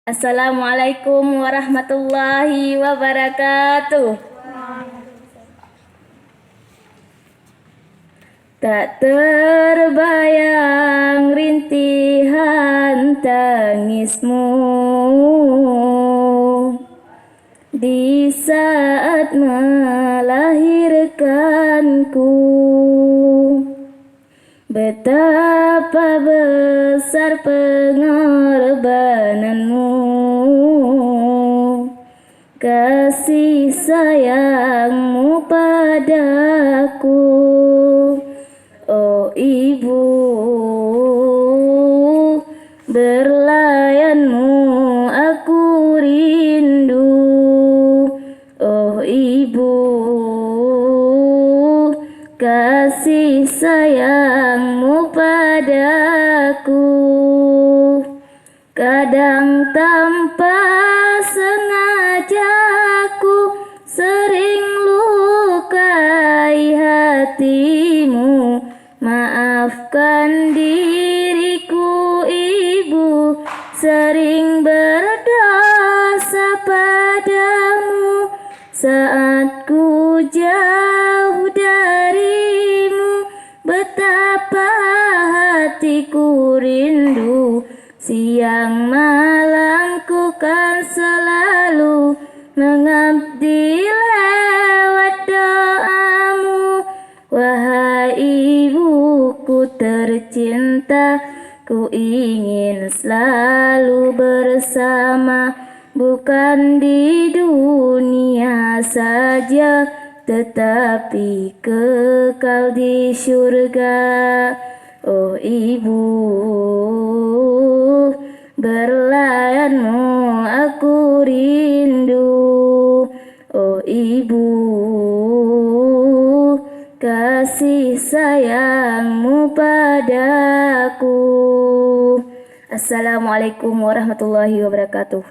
Assalamualaikum warahmatullahi wabarakatuh. Tak terbayang rintihan tangismu di saat melahirkanku. Betapa besar pengorbananmu, kasih sayangmu padaku. Oh ibu, berlayanmu aku rindu. Oh ibu, kasih sayangmu padaku. Kadang tanpa sengaja ku sering lukai hatimu. Maafkan diriku ibu, sering berdosa padamu saat ku jauh darimu. Betapa hatiku rindu, siang malam ku kan selalu mengabdi lewat doamu. Wahai ibuku tercinta, ku ingin selalu bersama, bukan di dunia saja, tetapi kekal di surga. Oh ibu, berlayanmu aku rindu. Oh ibu, kasih sayangmu padaku. Assalamualaikum warahmatullahi wabarakatuh.